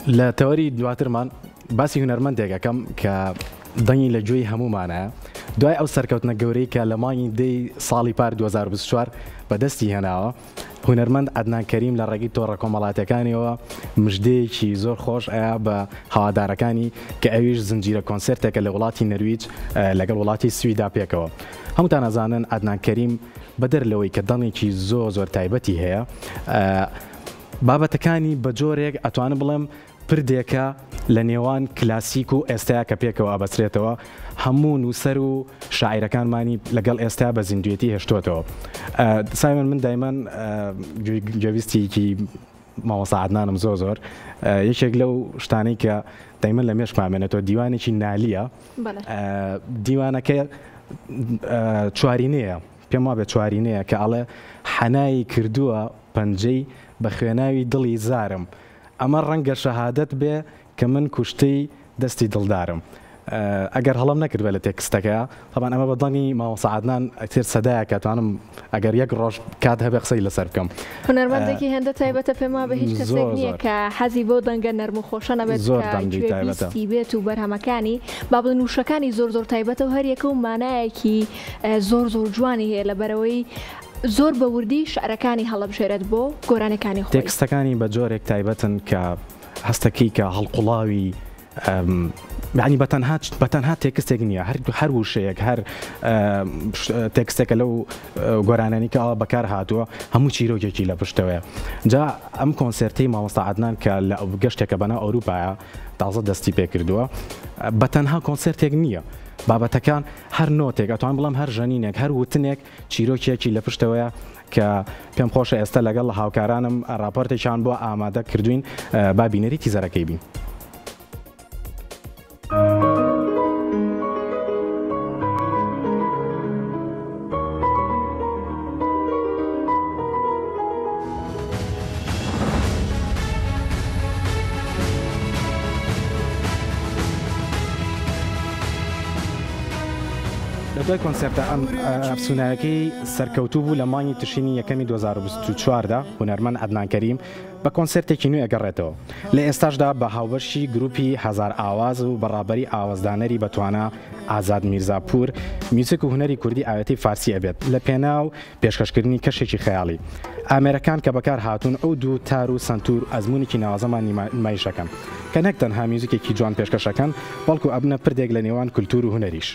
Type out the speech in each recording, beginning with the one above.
لە تەوەری دواترمان باسی هونەرمەندێک ئەەکەم کە دەنگی لە گوێی هەمومانە دوای ئەو سەرکەوتنە گەورەی کە لە مانگی دەی ساڵی پار 2024 بەدەستی هێناوە هونەرمەند عەدنان کەریم لە ڕێگەی تۆڕە کۆمەڵاتەکانیەوە مژدەیەکی زۆر خۆش ئەیە بە هەوادارەکانی کە ئەویش زنجیرە کۆنسرتێکە لە وڵاتی نەرویج لەگەڵ وڵاتی سویدا پێکەوە. هەمووتان ئەزانن عەدنان کەریم بەدەر لەوەی کە دەنێکی زۆر تایبەتی هەیە بابەتەکانی بە جۆرێک ئەتوانم بڵێم پردێکە لە نێوان کلاسیک و ئێستایا کە پێکەوە ئابەسرێتەوە هەموو نووسەر و شاعیرەکانمانی لەگەڵ ئێستا بە زیندوێتی هێشتوتەوە. سایمن من دایمەن گوێویستێکی مامۆستا عەدنانم زۆر یەکێک لەو شتانەی کە دایمەن لە مێشکمامێنێتەوە دیوانێکی نالیە دیوانەکە چوارینەیە پێم وابێت چوارینەیە کە ئەڵێ حەنایی کردووە پەنجەی بە خوێناوی دڵی زارم ئەمە ڕەنگە شەهادەت بێ کە من کوشتەی دەستی دڵدارم. ئەگەر هەڵم نەکردوێت لە تێکستەکە طبعاً ئەمە بەدڵنی مامۆستا عەدنان تر سەدایە کەتوانم ئەگەر یەک ڕۆژ کات هەبێ قسەی لەسەر بکەم. هونەرمەندێکی هێندە تایبەتە پێم وابێ هیچ کەسێک نییە کە حەزی بۆ دەنگە نەرم و خۆشە نەبێت گوێویستی بێت و بەرهەمەکانی با بڵێن وشەکانی زۆر تایبەتە و هەر یەکە و مانایەکی زۆر جوانی هەیە لەبەرەوەی زۆر بە وردی شعرەکانی هەڵەبژێرێت بۆ گۆرانەکانی خۆی. تێکستەکانی بە جۆرێک تایبەتن کە هەستەکەی کە هەڵقوڵاوی یعنی بەتەنها تێکستێک نییە هەر وشەیەک هەر تێکستێکە لەو گۆرانانی کە ئەوە بەکار هاتووە هەموو چیرۆکێکی لە پشتەوەیە. جا ئەم کۆنسرتی مامۆستا عەدنان کە لە گەشتێکە بەناو ئەوروپایە تازە دەستی پێکردووە بەتەنها کۆنسرتێک نییە بابەتەکان هەر نۆتێک ئەتوان بڵم هەر ژەنینێک هەر وتنێک چیرۆکێکی لە پشتەوەیە کە پێم خۆشە ئێستا لەگەڵ لە هاوکارانم راپۆرتێکیان بۆ ئامادە کردوین با بینەری تیزەرەکەی بین. لە دوای کۆنسرتە ئەم ئەفسونایەکەی سەرکەوتوو بوو لە مانگی تشرینی یەکەمی 2024دا هونەرمەند عەدنان کەریم بە کۆنسرتێکی نوێ ئەگەڕێتەوە. لە ئێستاشدا بە هاوبەشی گروپی هەزار ئاواز و بەڕابەری ئاوازدانەری بەتوانە ئازاد میرزاپور میوزیک و هونەری کوردی ئاوێتی فارسی ئەبێت لە پێناو پێشکەشکردنی کەشێکی خەیاڵی. ئامێرەکان کە بەکار هاتوون ئەو دوو تار و سنتور ئەزمونێکی ناوازەمان نمایشەکەن کە نەک تەنها میوزیکێکی جوان پێشکەشەکەن بەڵکو ئەبنە پردێک لە نێوان کولتور و هونەریش.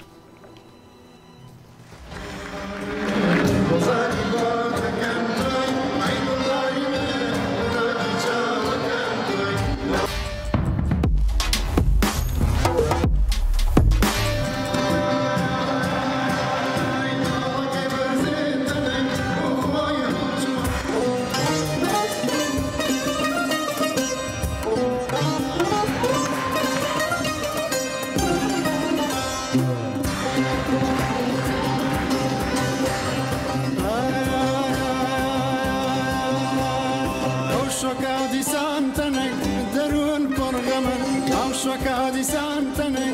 Şokadi santane derun korgamen, şokadi santane